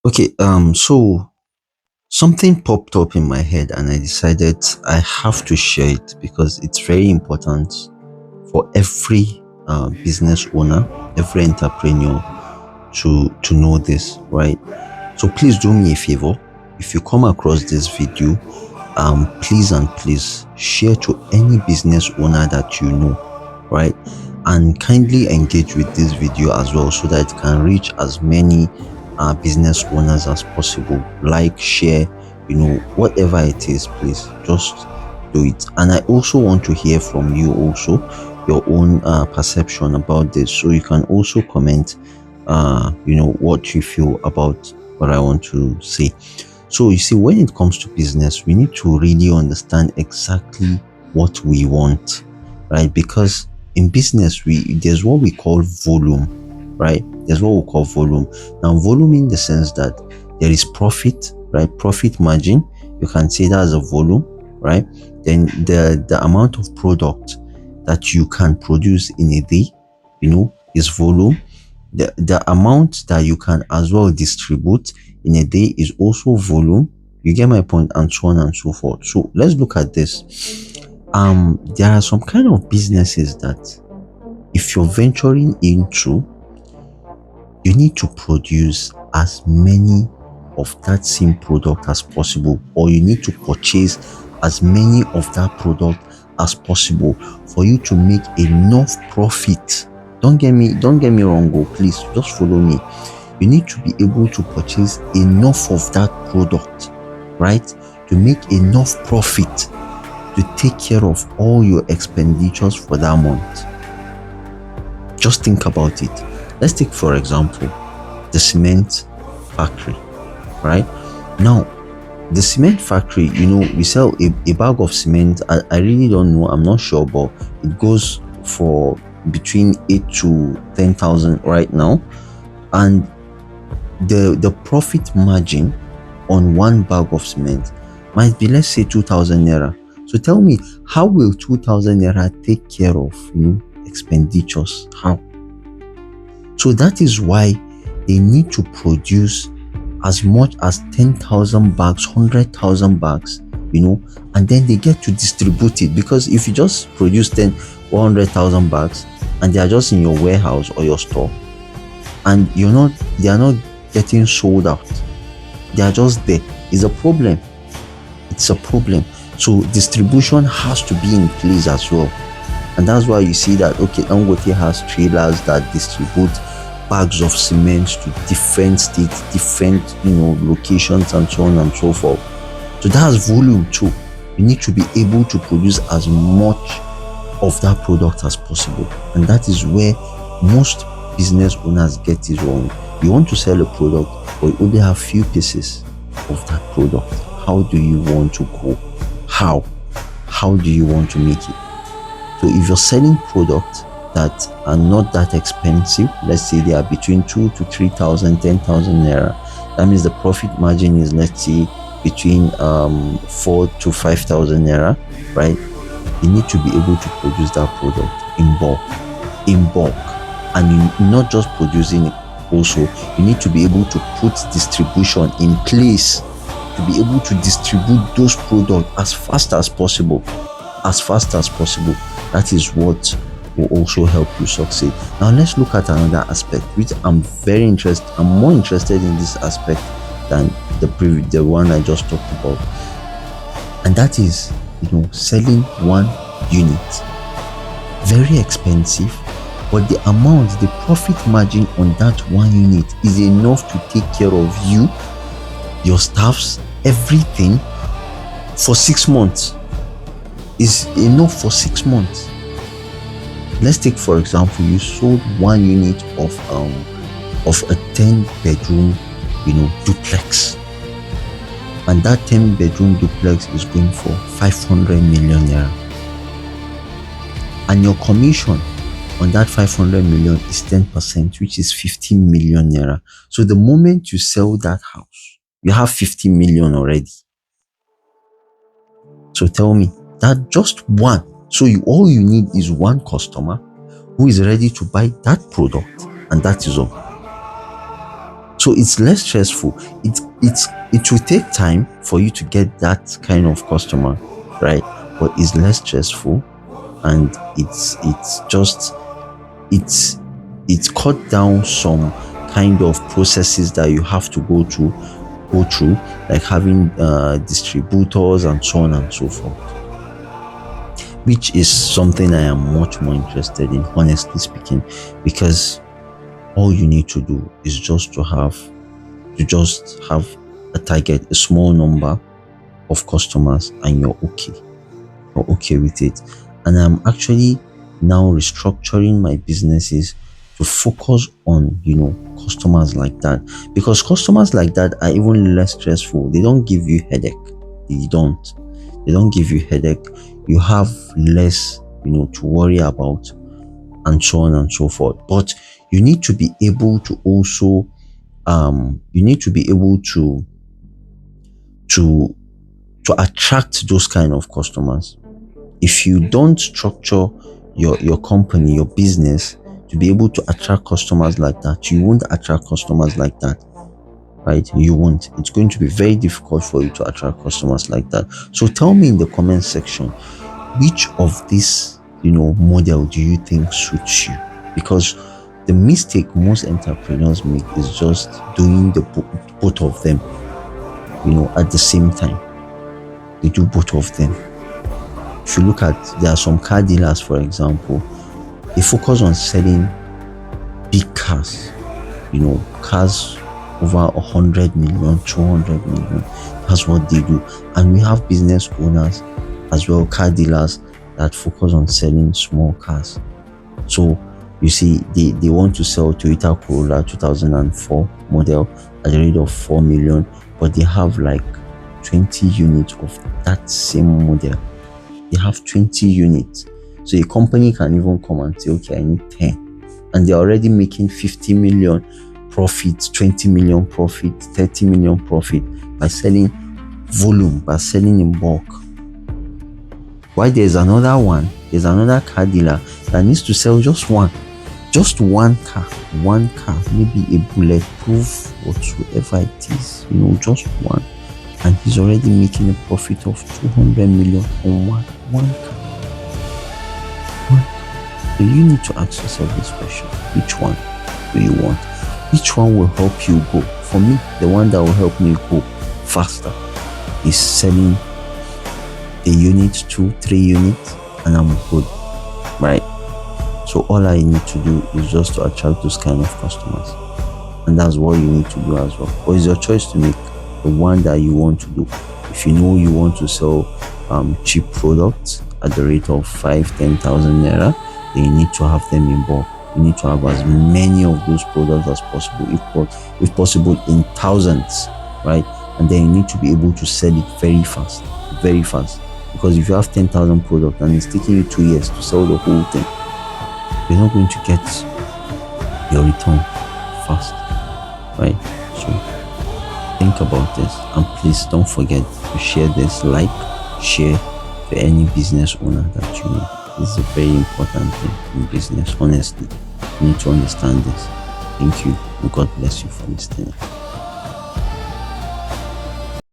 Okay, so something popped up in my head and I decided I have to share it because it's very important for every business owner, every entrepreneur to know this, right? So please do me a favor. If you come across this video, please and please share to any business owner that you know, right? And kindly engage with this video as well so that it can reach as many business owners as possible. Like, share, whatever it is, please just do it. And I also want to hear from you also your own perception about this. So you can also comment, what you feel about what I want to say. So you see, when it comes to business, we need to really understand exactly what we want, right? Because in business, there's what we call volume, right? There's what we call volume. Now, volume in the sense that there is profit, right? Profit margin. You can say that as a volume, right? Then the amount of product that you can produce in a day, is volume. The amount that you can as well distribute in a day is also volume. You get my point, and so on and so forth. So let's look at this. There are some kind of businesses that if you're venturing into, you need to produce as many of that same product as possible, or you need to purchase as many of that product as possible for you to make enough profit. Don't get me wrong, please just follow me. You need to be able to purchase enough of that product, right, to make enough profit to take care of all your expenditures for that month. Just think about it. Let's take, for example, the cement factory, right? Now, the cement factory, we sell a bag of cement. I really don't know, I'm not sure, but it goes for between 8 to 10,000 right now. And the profit margin on one bag of cement might be, let's say, 2,000 naira. So tell me, how will 2,000 naira take care of expenditures? How? So that is why they need to produce as much as 10,000 bags, 100,000 bags, and then they get to distribute it. Because if you just produce 100,000 bags and they are just in your warehouse or your store, and they are not getting sold out, they are just there, it's a problem. It's a problem. So distribution has to be in place as well. And that's why you see that, okay, Dangote has trailers that distribute bags of cement to different states, different, locations, and so on and so forth. So that's volume too. You need to be able to produce as much of that product as possible. And that is where most business owners get it wrong. You want to sell a product, but you only have few pieces of that product. How do you want to go? How do you want to make it? So if you're selling products that are not that expensive, let's say they are between 2 to 3,000, 10,000 naira, that means the profit margin is, let's say, between 4 to 5,000 naira, right? You need to be able to produce that product in bulk, and you're not just producing it. Also, you need to be able to put distribution in place to be able to distribute those products as fast as possible. That is what will also help you succeed. Now let's look at another aspect, which I'm more interested in this aspect than the one I just talked about, and that is selling one unit. Very expensive, but the profit margin on that one unit is enough to take care of you, your staffs, everything for 6 months. Is enough for 6 months. Let's take, for example, you sold one unit of a 10-bedroom duplex, and that 10-bedroom duplex is going for 500 million naira, and your commission on that 500 million is 10%, which is 15 million naira. So the moment you sell that house, you have 50 million already. So tell me, that just one. So all you need is one customer who is ready to buy that product, and that is all. So it's less stressful. It will take time for you to get that kind of customer, right? But it's less stressful, and it's it's cut down some kind of processes that you have to go through, like having distributors and so on and so forth, which is something I am much more interested in, honestly speaking, because all you need to do is just have a target, a small number of customers, and you're okay with it. And I'm actually now restructuring my businesses to focus on customers like that, because customers like that are even less stressful. They don't give you headache. They don't give you headache. You have less to worry about, and so on and so forth. But you need to be able to also you need to be able to to attract those kind of customers. If you don't structure your company, your business, to be able to attract customers like that, you won't attract customers like that, right? You won't. It's going to be very difficult for you to attract customers like that. So tell me in the comment section, which of this model do you think suits you? Because the mistake most entrepreneurs make is just doing the both of them at the same time. They do both of them. If you look at, there are some car dealers, for example, they focus on selling big cars, cars over 100 million, 200 million. That's what they do. And we have business owners as well, car dealers, that focus on selling small cars. So you see, they want to sell Toyota Corolla 2004 model at the rate of 4 million, but they have like 20 units of that same model. They have 20 units. So a company can even come and say, okay, I need 10. And they're already making 50 million profit, 20 million profit, 30 million profit by selling volume, by selling in bulk. Why there's another car dealer that needs to sell just one car, maybe a bulletproof whatsoever it is, just one, and he's already making a profit of 200 million on one car. So you need to ask yourself this question: which one do you want? Which one will help you go? For me, the one that will help me go faster is selling a unit, 2-3 units, and I'm good, right? So all I need to do is just to attract those kind of customers, and that's what you need to do as well. But it's your choice to make the one that you want to do. If you know you want to sell cheap products at the rate of 5,000-10,000 naira, then you need to have them in bulk. You need to have as many of those products as possible, if possible in thousands, right? And then you need to be able to sell it very fast. Because if you have 10,000 products and it's taking you 2 years to sell the whole thing, you're not going to get your return fast, right? So think about this, and please don't forget to share this, share to any business owner that you know. This is a very important thing in business, honestly. You need to understand this. Thank you, and God bless you for listening.